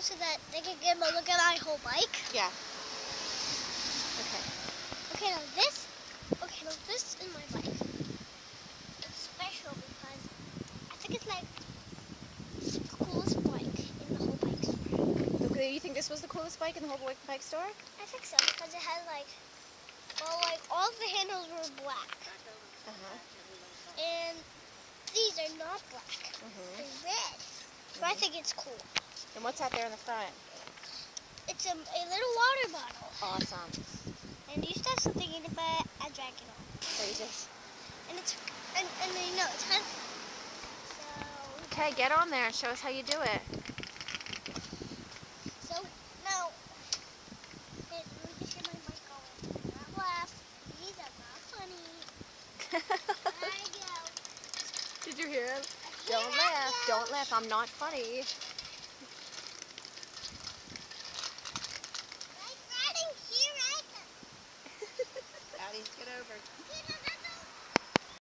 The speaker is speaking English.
around so that they can get a look at my whole bike? Yeah. Okay. Okay, now this is my bike. It's special because I think it's like the coolest bike in the whole bike store. Okay, you think this was the coolest bike in the whole bike store? I think so because it had like all of the handles were black. And these are not black. They're red. So I think it's cool. And what's out there in the front? It's a little water bottle. Awesome. And it used to have something in it, but I drank it all. Jesus. And it's and you know it's kind of Okay, get on there and show us how you do it. so now let me just get my bike going. Not laugh. These are not funny. There I go. Did you hear him? Here Don't I laugh. go. Don't laugh. I'm not funny. Bike riding, here I go. Daddy's get over.